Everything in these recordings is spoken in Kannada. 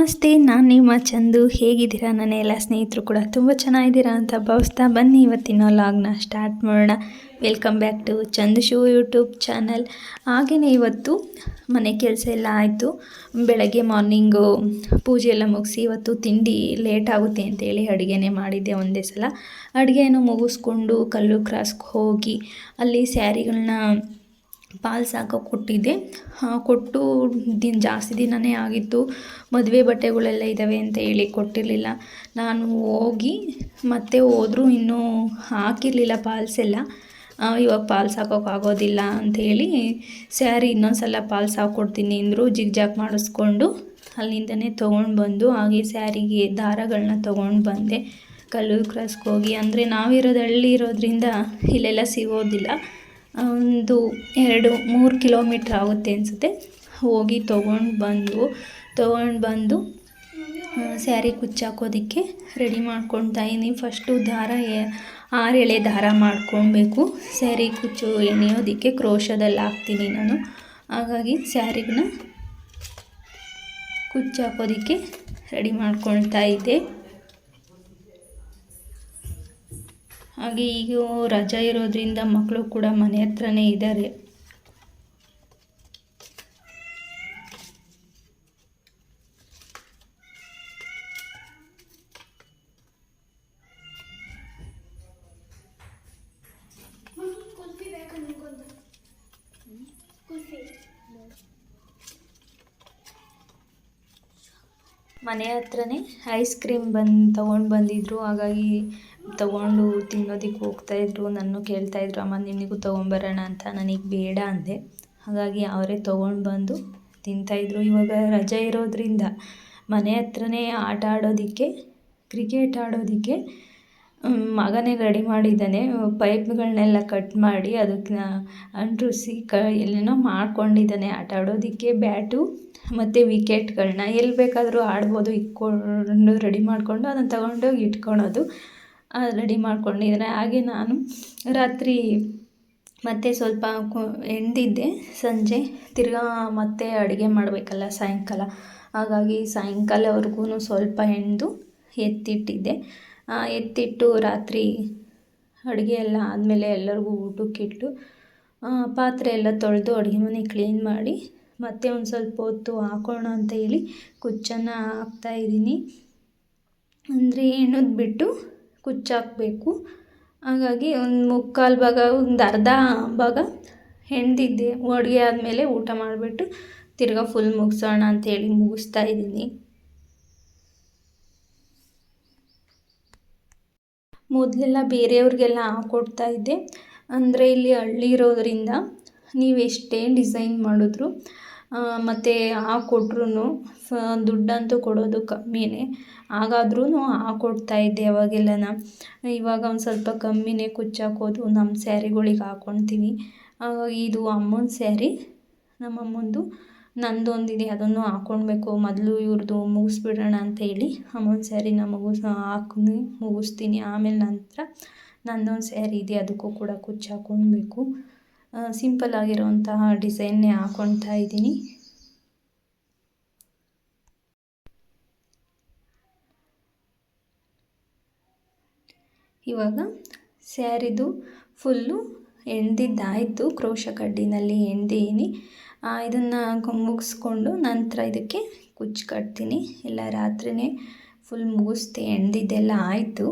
ನಮಸ್ತೆ, ನಾನು ನಿಮ್ಮ ಚಂದು. ಹೇಗಿದ್ದೀರಾ? ನನ್ನ ಎಲ್ಲ ಸ್ನೇಹಿತರು ಕೂಡ ತುಂಬ ಚೆನ್ನಾಗಿದ್ದೀರಾ ಅಂತ ಭಾವಿಸ್ತಾ ಬನ್ನಿ ಇವತ್ತಿನ ಲಾಗ್ನ ಸ್ಟಾರ್ಟ್ ಮಾಡೋಣ. Welcome back to Chandu show YouTube channel. ಹಾಗೆಯೇ ಇವತ್ತು ಮನೆ ಕೆಲಸ ಎಲ್ಲ ಆಯಿತು. ಬೆಳಗ್ಗೆ ಮಾರ್ನಿಂಗು ಪೂಜೆ ಎಲ್ಲ ಮುಗಿಸಿ ಇವತ್ತು ತಿಂಡಿ ಲೇಟ್ ಆಗುತ್ತೆ ಅಂತೇಳಿ ಅಡುಗೆನೇ ಮಾಡಿದ್ದೆ ಒಂದೇ ಸಲ. ಅಡುಗೆಯನ್ನು ಮುಗಿಸ್ಕೊಂಡು ಕಲ್ಲು ಕ್ರಾಸ್ಗೆ ಹೋಗಿ ಅಲ್ಲಿ ಸ್ಯಾರಿಗಳನ್ನ ಪಾಲ್ಸ್ ಹಾಕೋಕೆ ಕೊಟ್ಟಿದ್ದೆ. ಕೊಟ್ಟು ಜಾಸ್ತಿ ದಿನವೇ ಆಗಿತ್ತು. ಮದುವೆ ಬಟ್ಟೆಗಳೆಲ್ಲ ಇದ್ದಾವೆ ಅಂತ ಹೇಳಿ ಕೊಟ್ಟಿರಲಿಲ್ಲ. ನಾನು ಹೋಗಿ ಮತ್ತೆ ಹೋದರೂ ಇನ್ನೂ ಹಾಕಿರಲಿಲ್ಲ ಪಾಲ್ಸ್ ಎಲ್ಲ. ಇವಾಗ ಪಾಲ್ಸ್ ಹಾಕೋಕ್ಕಾಗೋದಿಲ್ಲ ಅಂಥೇಳಿ ಸ್ಯಾರಿ ಇನ್ನೊಂದು ಸಲ ಪಾಲ್ಸ್ ಹಾಕ್ಕೊಡ್ತೀನಿ ಅಂದರು. ಜಿಗ್ಜಾಗ್ ಮಾಡಿಸ್ಕೊಂಡು ಅಲ್ಲಿಂದನೇ ತೊಗೊಂಡು ಬಂದು ಹಾಗೆ ಸ್ಯಾರಿಗೆ ದಾರಗಳನ್ನ ತೊಗೊಂಡು ಬಂದೆ ಕಲ್ಲೂರು ಕ್ರಾಸ್ಗೆ ಹೋಗಿ. ಅಂದರೆ ನಾವಿರೋದು ಹಳ್ಳಿ ಇರೋದ್ರಿಂದ ಇಲ್ಲೆಲ್ಲ ಸಿಗೋದಿಲ್ಲ. ಒಂದು 2-3 ಕಿಲೋಮೀಟ್ರ್ ಆಗುತ್ತೆ ಅನಿಸುತ್ತೆ. ಹೋಗಿ ತೊಗೊಂಡು ಬಂದು ಸ್ಯಾರಿ ಕುಚ್ಚಾಕೋದಕ್ಕೆ ರೆಡಿ ಮಾಡ್ಕೊಳ್ತಾ ಇದ್ದೀನಿ. ಫಸ್ಟು ದಾರ 6 ಎಳೆ ದಾರ ಮಾಡ್ಕೊಳ್ಬೇಕು. ಸ್ಯಾರಿ ಕುಚ್ಚು ಎಣೆಯೋದಕ್ಕೆ ಕ್ರೋಶದಲ್ಲಿ ಹಾಕ್ತೀನಿ ನಾನು. ಹಾಗಾಗಿ ಸ್ಯಾರಿನ ಕುಚ್ಚಾಕೋದಕ್ಕೆ ರೆಡಿ ಮಾಡ್ಕೊಳ್ತಾ ಇದ್ದೆ. ಹಾಗೆ ಈಗ ರಜಾ ಇರೋದ್ರಿಂದ ಮಕ್ಕಳು ಕೂಡ ಮನೆ ಹತ್ರನೇ ಇದ್ದಾರೆ. ಮನೆ ಹತ್ರನೇ ಐಸ್ ಕ್ರೀಮ್ ತೊಗೊಂಡು ಬಂದಿದ್ದರು. ಹಾಗಾಗಿ ತೊಗೊಂಡು ತಿನ್ನೋದಕ್ಕೆ ಹೋಗ್ತಾಯಿದ್ರು. ನನ್ನ ಕೇಳ್ತಾಯಿದ್ರು, ಅಮ್ಮ ನಿನಗೂ ತೊಗೊಂಬರೋಣ ಅಂತ. ನನಗೆ ಬೇಡ ಅಂದೆ. ಹಾಗಾಗಿ ಅವರೇ ತೊಗೊಂಡು ಬಂದು ತಿಂತಾಯಿದ್ರು. ಇವಾಗ ರಜೆ ಇರೋದ್ರಿಂದ ಮನೆ ಹತ್ರನೇ ಆಟ ಆಡೋದಕ್ಕೆ, ಕ್ರಿಕೆಟ್ ಆಡೋದಕ್ಕೆ ಮಗನೇ ರೆಡಿ ಮಾಡಿದ್ದಾನೆ. ಪೈಪ್ಗಳನ್ನೆಲ್ಲ ಕಟ್ ಮಾಡಿ ಅದಕ್ಕೆ ಅಂಟಿಸಿ ಎಲ್ಲೇನೋ ಮಾಡ್ಕೊಂಡಿದ್ದಾನೆ ಆಟ ಆಡೋದಕ್ಕೆ. ಬ್ಯಾಟು ಮತ್ತು ವಿಕೆಟ್ಗಳನ್ನ ಎಲ್ಲಿ ಬೇಕಾದರೂ ಆಡ್ಬೋದು. ಇಟ್ಕೊಂಡು ರೆಡಿ ಮಾಡಿಕೊಂಡು ಅದನ್ನು ತಗೊಂಡೋಗಿ ಇಟ್ಕೊಳೋದು ರೆಡಿ ಮಾಡ್ಕೊಂಡಿದ್ದಾನೆ. ಹಾಗೆ ನಾನು ರಾತ್ರಿ ಮತ್ತೆ ಸ್ವಲ್ಪ ಎಣ್ದಿದ್ದೆ. ಸಂಜೆ ತಿರ್ಗಾ ಮತ್ತೆ ಅಡುಗೆ ಮಾಡಬೇಕಲ್ಲ ಸಾಯಂಕಾಲ. ಹಾಗಾಗಿ ಸಾಯಂಕಾಲವರೆಗೂ ಸ್ವಲ್ಪ ಎಣ್ದು ಎತ್ತಿಟ್ಟಿದ್ದೆ. ಎತ್ತಿಟ್ಟು ರಾತ್ರಿ ಅಡುಗೆ ಎಲ್ಲ ಆದಮೇಲೆ ಎಲ್ಲರಿಗೂ ಊಟಕ್ಕಿಟ್ಟು ಪಾತ್ರೆ ಎಲ್ಲ ತೊಳೆದು ಅಡುಗೆ ಮನೆ ಕ್ಲೀನ್ ಮಾಡಿ ಮತ್ತೆ ಒಂದು ಸ್ವಲ್ಪ ಹೊತ್ತು ಹಾಕೋಣ ಅಂತ ಹೇಳಿ ಕುಚ್ಚನ್ನು ಹಾಕ್ತಾಯಿದ್ದೀನಿ. ಅಂದರೆ ಎಣೆದ್ಬಿಟ್ಟು ಕುಚ್ಚಾಕಬೇಕು. ಹಾಗಾಗಿ ಒಂದು 3/4 ಭಾಗ, ಒಂದು ಅರ್ಧ ಭಾಗ ಹೆಣ್ದಿದ್ದೆ. ಅಡುಗೆ ಆದಮೇಲೆ ಊಟ ಮಾಡಿಬಿಟ್ಟು ತಿರ್ಗಾ ಫುಲ್ ಮುಗಿಸೋಣ ಅಂಥೇಳಿ ಮುಗಿಸ್ತಾ ಇದ್ದೀನಿ. ಮೊದಲೆಲ್ಲ ಬೇರೆಯವ್ರಿಗೆಲ್ಲ ಹಾಕ್ಕೊಡ್ತಾಯಿದ್ದೆ. ಅಂದರೆ ಇಲ್ಲಿ ಹಳ್ಳಿ ಇರೋದರಿಂದ ನೀವು ಎಷ್ಟೇ ಡಿಸೈನ್ ಮಾಡಿದ್ರು ಮತ್ತು ಹಾಕ್ಕೊಟ್ರು ದುಡ್ಡಂತೂ ಕೊಡೋದು ಕಮ್ಮಿನೇ. ಹಾಗಾದ್ರೂ ಹಾಕ್ಕೊಡ್ತಾಯಿದ್ದೆ ಅವಾಗೆಲ್ಲ. ಇವಾಗ ಒಂದು ಸ್ವಲ್ಪ ಕಮ್ಮಿನೇ ಕುಚ್ಚಾಕೋದು. ನಮ್ಮ ಸ್ಯಾರಿಗಳಿಗೆ ಹಾಕ್ಕೊಳ್ತೀವಿ. ಇದು ಅಮ್ಮನ ಸ್ಯಾರಿ, ನಮ್ಮಮ್ಮಂದು. ನಂದೊಂದಿದೆ, ಅದನ್ನು ಹಾಕ್ಕೊಳ್ಬೇಕು. ಮೊದಲು ಇವ್ರದ್ದು ಮುಗಿಸ್ಬಿಡೋಣ ಅಂತೇಳಿ ಅಮ್ಮನ ಸ್ಯಾರಿನ ಮುಗಿಸ್ತೀನಿ. ಆಮೇಲೆ ನಂತರ ನನ್ನೊಂದು ಸ್ಯಾರಿ ಇದೆ, ಅದಕ್ಕೂ ಕೂಡ ಕುಚ್ಚು ಹಾಕ್ಕೊಳ್ಬೇಕು. ಸಿಂಪಲ್ ಆಗಿರೋಂತಹ ಡಿಸೈನ್ನೇ ಹಾಕ್ಕೊಳ್ತಾ ಇದ್ದೀನಿ. ಇವಾಗ ಸ್ಯಾರಿದು ಫುಲ್ಲು ಎಣ್ದಿದ್ದಾಯಿತು. ಕ್ರೋಶ ಕಡ್ಡಿನಲ್ಲಿ ಎಣ್ದೀನಿ. ಇದನ್ನು ಮುಗಿಸ್ಕೊಂಡು ನಂತರ ಇದಕ್ಕೆ ಕುಚ್ಚು ಕಟ್ತೀನಿ. ಎಲ್ಲ ರಾತ್ರಿಯೇ ಫುಲ್ ಮುಗಿಸ್ದೆ, ಎಣ್ದಿದ್ದೆಲ್ಲ ಆಯಿತು.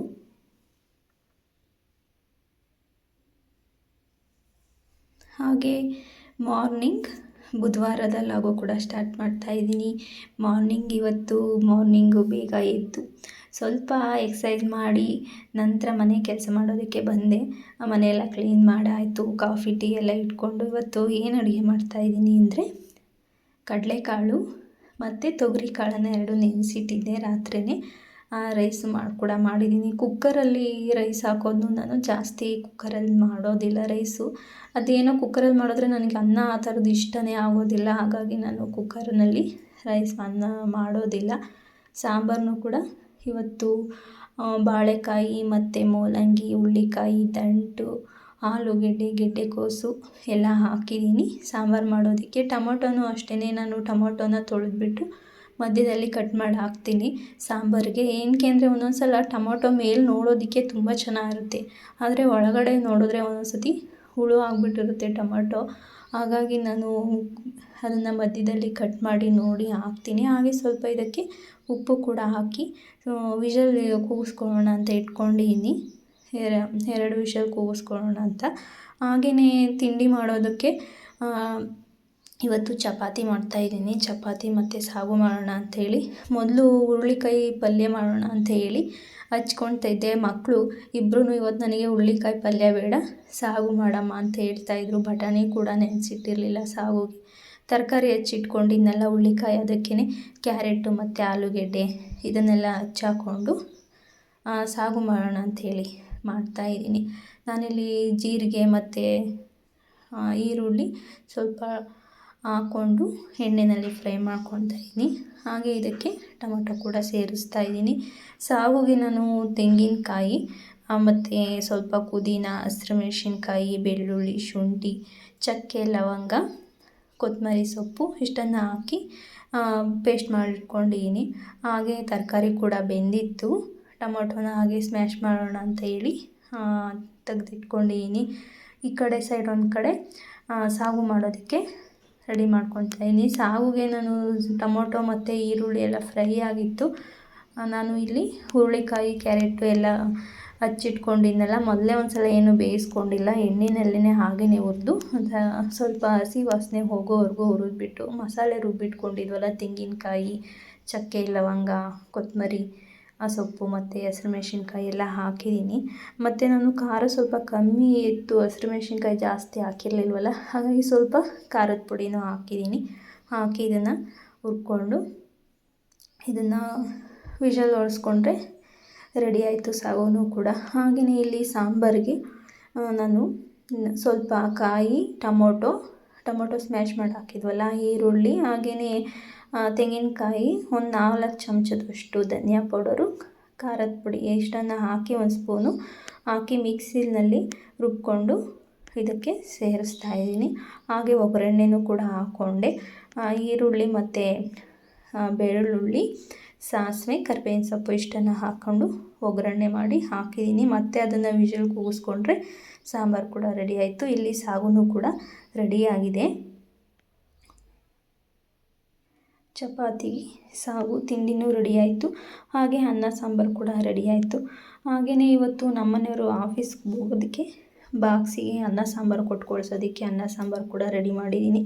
ಹಾಗೆ ಮಾರ್ನಿಂಗ್ ಬುಧವಾರದ ಲಾಗು ಕೂಡ ಸ್ಟಾರ್ಟ್ ಮಾಡ್ತಾಯಿದ್ದೀನಿ. ಇವತ್ತು ಮಾರ್ನಿಂಗು ಬೇಗ ಎದ್ದು ಸ್ವಲ್ಪ ಎಕ್ಸಸೈಸ್ ಮಾಡಿ ನಂತರ ಮನೆ ಕೆಲಸ ಮಾಡೋದಕ್ಕೆ ಬಂದೆ. ಮನೆಯೆಲ್ಲ ಕ್ಲೀನ್ ಮಾಡಾಯಿತು. ಕಾಫಿ ಟೀ ಎಲ್ಲ ಇಟ್ಕೊಂಡು ಇವತ್ತು ಏನು ಅಡುಗೆ ಮಾಡ್ತಾಯಿದ್ದೀನಿ ಅಂದರೆ ಕಡಲೆಕಾಳು ಮತ್ತು ತೊಗರಿ ಕಾಳನ್ನು 2 ನೆನೆಸಿಟ್ಟಿದ್ದೆ ರಾತ್ರಿಯೇ. ರೈಸ್ ಮಾಡಿದ್ದೀನಿ. ಕುಕ್ಕರಲ್ಲಿ ರೈಸ್ ಹಾಕೋದು ನಾನು ಜಾಸ್ತಿ ಕುಕ್ಕರಲ್ಲಿ ಮಾಡೋದಿಲ್ಲ ರೈಸು. ಅದೇನೋ ಕುಕ್ಕರಲ್ಲಿ ಮಾಡಿದ್ರೆ ನನಗೆ ಅನ್ನ ಆ ಥರದ್ದು ಇಷ್ಟನೇ ಆಗೋದಿಲ್ಲ. ಹಾಗಾಗಿ ನಾನು ಕುಕ್ಕರ್ನಲ್ಲಿ ಅನ್ನ ಮಾಡೋದಿಲ್ಲ. ಸಾಂಬಾರನ್ನು ಕೂಡ ಇವತ್ತು ಬಾಳೆಕಾಯಿ ಮತ್ತು ಮೂಲಂಗಿ, ಹುಳ್ಳಿಕಾಯಿ, ದಂಟು, ಆಲೂಗೆಡ್ಡೆ, ಗೆಡ್ಡೆಕೋಸು ಎಲ್ಲ ಹಾಕಿದ್ದೀನಿ ಸಾಂಬಾರು ಮಾಡೋದಕ್ಕೆ. ಟೊಮೊಟೊನೂ ಅಷ್ಟೇ, ನಾನು ಟೊಮೊಟೊನ ತೊಳೆದ್ಬಿಟ್ಟು ಮಧ್ಯದಲ್ಲಿ ಕಟ್ ಮಾಡಿ ಹಾಕ್ತೀನಿ ಸಾಂಬಾರಿಗೆ. ಏನಕ್ಕೆ ಅಂದರೆ ಒಂದೊಂದು ಸಲ ಟೊಮೊಟೊ ಮೇಲೆ ನೋಡೋದಕ್ಕೆ ತುಂಬ ಚೆನ್ನಾಗಿರುತ್ತೆ, ಆದರೆ ಒಳಗಡೆ ನೋಡಿದ್ರೆ ಒಂದೊಂದು ಸತಿ ಹುಳು ಆಗಿಬಿಟ್ಟಿರುತ್ತೆ ಟೊಮೊಟೊ. ಹಾಗಾಗಿ ನಾನು ಅದನ್ನು ಮಧ್ಯದಲ್ಲಿ ಕಟ್ ಮಾಡಿ ನೋಡಿ ಹಾಕ್ತೀನಿ. ಹಾಗೆ ಸ್ವಲ್ಪ ಇದಕ್ಕೆ ಉಪ್ಪು ಕೂಡ ಹಾಕಿ ವಿಷಲ್ ಕೂಗಿಸ್ಕೊಳ್ಳೋಣ ಅಂತ ಇಟ್ಕೊಂಡಿದ್ದೀನಿ. 2 ವಿಷಲ್ ಕೂಗಿಸ್ಕೊಳ್ಳೋಣ ಅಂತ. ಹಾಗೆಯೇ ತಿಂಡಿ ಮಾಡೋದಕ್ಕೆ ಇವತ್ತು ಚಪಾತಿ ಮಾಡ್ತಾಯಿದ್ದೀನಿ. ಚಪಾತಿ ಮತ್ತು ಸಾಗು ಮಾಡೋಣ ಅಂಥೇಳಿ ಮೊದಲು ಹುರುಳಿಕಾಯಿ ಪಲ್ಯ ಮಾಡೋಣ ಅಂತ ಹೇಳಿ ಹಚ್ಕೊಳ್ತಾ ಇದ್ದೆ. ಮಕ್ಕಳು ಇಬ್ಬರೂ ಇವತ್ತು ನನಗೆ ಹುರುಳಿಕಾಯಿ ಪಲ್ಯ ಬೇಡ, ಸಾಗು ಮಾಡಮ್ಮ ಅಂತ ಹೇಳ್ತಾಯಿದ್ರು. ಬಟಾಣಿ ಕೂಡ ನೆನೆಸಿಟ್ಟಿರಲಿಲ್ಲ ಸಾಗುಗೆ. ತರಕಾರಿ ಹೆಚ್ಚಿಟ್ಕೊಂಡಿದ್ನೆಲ್ಲ ಹುರುಳಿಕಾಯಿ, ಅದಕ್ಕೇ ಕ್ಯಾರೆಟು ಮತ್ತು ಆಲೂಗೆಡ್ಡೆ ಇದನ್ನೆಲ್ಲ ಹಚ್ಚಾಕೊಂಡು ಸಾಗು ಮಾಡೋಣ ಅಂಥೇಳಿ ಮಾಡ್ತಾಯಿದ್ದೀನಿ. ನಾನಿಲ್ಲಿ ಜೀರಿಗೆ ಮತ್ತು ಈರುಳ್ಳಿ ಸ್ವಲ್ಪ ಹಾಕ್ಕೊಂಡು ಎಣ್ಣೆಯಲ್ಲಿ ಫ್ರೈ ಮಾಡ್ಕೊತಾ ಇದ್ದೀನಿ. ಹಾಗೆ ಇದಕ್ಕೆ ಟೊಮೊಟೊ ಕೂಡ ಸೇರಿಸ್ತಾ ಇದ್ದೀನಿ. ಸಾಗುಗೆ ನಾನು ತೆಂಗಿನಕಾಯಿ ಮತ್ತು ಸ್ವಲ್ಪ ಪುದೀನ, ಹಸಿಮೆಣ್ಸಿನ್ಕಾಯಿ, ಬೆಳ್ಳುಳ್ಳಿ, ಶುಂಠಿ, ಚಕ್ಕೆ, ಲವಂಗ, ಕೊತ್ತಂಬರಿ ಸೊಪ್ಪು ಇಷ್ಟನ್ನು ಹಾಕಿ ಪೇಸ್ಟ್ ಮಾಡಿಟ್ಕೊಂಡಿದ್ದೀನಿ. ಹಾಗೆ ತರಕಾರಿ ಕೂಡ ಬೆಂದಿತ್ತು. ಟೊಮೊಟೊನ ಹಾಗೆ ಸ್ಮ್ಯಾಶ್ ಮಾಡೋಣ ಅಂತ ಹೇಳಿ ತೆಗೆದಿಟ್ಕೊಂಡಿದ್ದೀನಿ. ಈ ಕಡೆ ಸೈಡ್ ಒಂದು ಕಡೆ ಸಾಗು ಮಾಡೋದಕ್ಕೆ ರೆಡಿ ಮಾಡ್ಕೊತಾ ಇದ್ದೀನಿ. ಸಾಗುಗೆ ನಾನು ಟೊಮೊಟೊ ಮತ್ತು ಈರುಳ್ಳಿ ಎಲ್ಲ ಫ್ರೈ ಆಗಿತ್ತು. ನಾನು ಇಲ್ಲಿ ಹುರುಳಿಕಾಯಿ, ಕ್ಯಾರೆಟು ಎಲ್ಲ ಹಚ್ಚಿಟ್ಕೊಂಡಿದ್ನೆಲ್ಲ ಮೊದಲೇ ಒಂದು ಸಲ ಏನು ಬೇಯಿಸ್ಕೊಂಡಿಲ್ಲ, ಎಣ್ಣೆಯಲ್ಲೇ ಹಾಗೆಯೇ ಹುರಿದು ಸ್ವಲ್ಪ ಹಸಿ ವಾಸನೆ ಹೋಗೋವರೆಗೂ ಹುರಿದ್ಬಿಟ್ಟು ಮಸಾಲೆ ರುಬ್ಬಿಟ್ಕೊಂಡಿದ್ವಲ್ಲ, ತೆಂಗಿನಕಾಯಿ, ಚಕ್ಕೆ, ಲವಂಗ, ಕೊತ್ತಂಬರಿ ಸೊಪ್ಪು ಮತ್ತು ಹಸಿಮೆಣ್ಸಿನ್ಕಾಯಿ ಎಲ್ಲ ಹಾಕಿದ್ದೀನಿ. ಮತ್ತು ನಾನು ಖಾರ ಸ್ವಲ್ಪ ಕಮ್ಮಿ ಇತ್ತು, ಹಸಿಮೆಣ್ಸಿನ್ಕಾಯಿ ಜಾಸ್ತಿ ಹಾಕಿರಲಿಲ್ವಲ್ಲ, ಹಾಗಾಗಿ ಸ್ವಲ್ಪ ಖಾರದ ಪುಡಿನೂ ಹಾಕಿದ್ದೀನಿ. ಹಾಕಿ ಇದನ್ನು ಹುರ್ಕೊಂಡು ಇದನ್ನು ವಿಷಲ್ ಹೊಡೆಸ್ಕೊಂಡ್ರೆ ರೆಡಿ ಆಯಿತು ಸಾಗುನೂ ಕೂಡ. ಹಾಗೆಯೇ ಇಲ್ಲಿ ಸಾಂಬಾರಿಗೆ ನಾನು ಸ್ವಲ್ಪ ಕಾಯಿ, ಟೊಮೊಟೊ ಸ್ಮ್ಯಾಶ್ ಮಾಡಿ ಹಾಕಿದ್ವಲ್ಲ, ಈರುಳ್ಳಿ, ಹಾಗೆಯೇ ತೆಂಗಿನಕಾಯಿ, ಒಂದು 4 ಚಮಚದಷ್ಟು ಧನಿಯಾ ಪೌಡರು, ಖಾರದ ಪುಡಿ ಇಷ್ಟನ್ನು ಹಾಕಿ 1 ಸ್ಪೂನು ಹಾಕಿ ಮಿಕ್ಸಿನಲ್ಲಿ ರುಬ್ಕೊಂಡು ಇದಕ್ಕೆ ಸೇರಿಸ್ತಾ ಇದ್ದೀನಿ. ಹಾಗೆ ಒಗ್ಗರಣೆನೂ ಕೂಡ ಹಾಕ್ಕೊಂಡೆ. ಈರುಳ್ಳಿ ಮತ್ತು ಬೆಳ್ಳುಳ್ಳಿ, ಸಾಸಿವೆ, ಕರಿಬೇವಿನ ಸೊಪ್ಪು ಇಷ್ಟನ್ನು ಹಾಕ್ಕೊಂಡು ಒಗ್ಗರಣೆ ಮಾಡಿ ಹಾಕಿದ್ದೀನಿ. ಮತ್ತು ಅದನ್ನು ವಿಷಲ್ ಕೂಗಿಸ್ಕೊಂಡ್ರೆ ಸಾಂಬಾರು ಕೂಡ ರೆಡಿ ಆಯಿತು. ಇಲ್ಲಿ ಸಾಗುನೂ ಕೂಡ ರೆಡಿಯಾಗಿದೆ. ಚಪಾತಿ, ಸಾಗು ತಿಂಡಿನೂ ರೆಡಿ ಆಯಿತು. ಹಾಗೆ ಅನ್ನ ಸಾಂಬಾರು ಕೂಡ ರೆಡಿ ಆಯಿತು. ಹಾಗೆಯೇ ಇವತ್ತು ನಮ್ಮನೆಯವರು ಆಫೀಸ್ಗೆ ಹೋಗೋದಕ್ಕೆ ಬಾಕ್ಸಿಗೆ ಅನ್ನ ಸಾಂಬಾರು ಕೊಟ್ಟು ಕಳಿಸೋದಕ್ಕೆ ಅನ್ನ ಸಾಂಬಾರು ಕೂಡ ರೆಡಿ ಮಾಡಿದ್ದೀನಿ.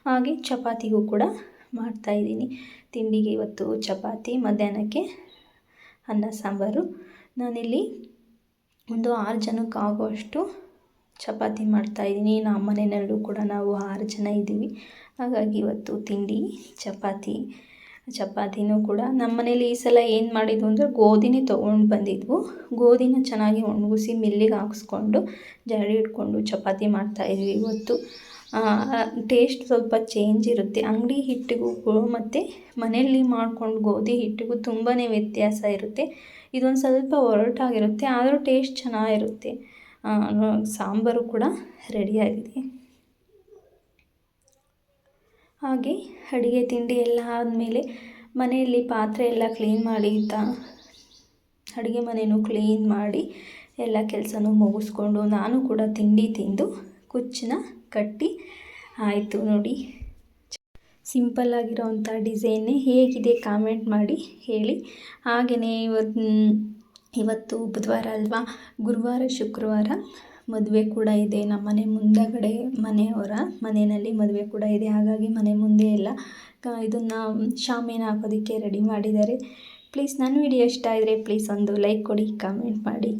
ಹಾಗೆ ಚಪಾತಿಗೂ ಕೂಡ ಮಾಡ್ತಾಯಿದ್ದೀನಿ. ತಿಂಡಿಗೆ ಇವತ್ತು ಚಪಾತಿ, ಮಧ್ಯಾಹ್ನಕ್ಕೆ ಅನ್ನ ಸಾಂಬಾರು. ನಾನಿಲ್ಲಿ ಒಂದು 6 ಜನಕ್ಕೆ ಆಗುವಷ್ಟು ಚಪಾತಿ ಮಾಡ್ತಾಯಿದ್ದೀನಿ. ನಮ್ಮ ಮನೆಯಲ್ಲೂ ಕೂಡ ನಾವು 6 ಜನ ಇದ್ದೀವಿ. ಹಾಗಾಗಿ ಇವತ್ತು ತಿಂಡಿ ಚಪಾತಿನೂ ಕೂಡ ನಮ್ಮ ಮನೇಲಿ ಈ ಸಲ ಏನು ಮಾಡಿದ್ವು ಅಂದರೆ ಗೋಧಿನೇ ತೊಗೊಂಡು ಬಂದಿದ್ವು. ಗೋಧಿನ ಚೆನ್ನಾಗಿ ಒಣಗಿಸಿ ಮಿಲ್ಲಿಗೆ ಹಾಕಿಸ್ಕೊಂಡು ಜರಡಿ ಇಟ್ಕೊಂಡು ಚಪಾತಿ ಮಾಡ್ತಾಯಿದ್ವಿ. ಇವತ್ತು ಟೇಸ್ಟ್ ಸ್ವಲ್ಪ ಚೇಂಜ್ ಇರುತ್ತೆ. ಅಂಗಡಿ ಹಿಟ್ಟಿಗೂ ಮತ್ತು ಮನೆಯಲ್ಲಿ ಮಾಡ್ಕೊಂಡು ಗೋಧಿ ಹಿಟ್ಟಿಗೂ ತುಂಬಾ ವ್ಯತ್ಯಾಸ ಇರುತ್ತೆ. ಇದೊಂದು ಸ್ವಲ್ಪ ಒರಟಾಗಿರುತ್ತೆ, ಆದರೂ ಟೇಸ್ಟ್ ಚೆನ್ನಾಗಿರುತ್ತೆ. ಸಾಂಬಾರು ಕೂಡ ರೆಡಿಯಾಗಿದೆ. ಹಾಗೆ ಅಡುಗೆ ತಿಂಡಿ ಎಲ್ಲ ಆದಮೇಲೆ ಮನೆಯಲ್ಲಿ ಪಾತ್ರೆ ಎಲ್ಲ ಕ್ಲೀನ್ ಮಾಡಿ ಅಡುಗೆ ಮನೆಯೂ ಕ್ಲೀನ್ ಮಾಡಿ ಎಲ್ಲ ಕೆಲಸನೂ ಮುಗಿಸ್ಕೊಂಡು ನಾನು ಕೂಡ ತಿಂಡಿ ತಿಂದು ಕುಚ್ಚನ್ನ ಕಟ್ಟಿ ಆಯಿತು. ನೋಡಿ, ಸಿಂಪಲ್ಲಾಗಿರೋವಂಥ ಡಿಸೈನ್ನೇ ಹೇಗಿದೆ ಕಾಮೆಂಟ್ ಮಾಡಿ ಹೇಳಿ. ಹಾಗೆಯೇ ಇವತ್ತು ಬುಧವಾರ ಅಲ್ವಾ, ಗುರುವಾರ ಶುಕ್ರವಾರ ಮದುವೆ ಕೂಡ ಇದೆ. ನಮ್ಮ ಮನೆ ಮುಂದಗಡೆ ಮನೆಯವರ ಮನೆಯಲ್ಲಿ ಮದುವೆ ಕೂಡ ಇದೆ. ಹಾಗಾಗಿ ಮನೆ ಮುಂದೆ ಎಲ್ಲ ಇದನ್ನು ಶಾಮಿಯಾನ ಹಾಕೋದಕ್ಕೆ ರೆಡಿ ಮಾಡಿದ್ದಾರೆ. ಪ್ಲೀಸ್ ನನ್ನ ವಿಡಿಯೋ ಇಷ್ಟ ಆದರೆ ಪ್ಲೀಸ್ ಒಂದು ಲೈಕ್ ಕೊಡಿ, ಕಾಮೆಂಟ್ ಮಾಡಿ.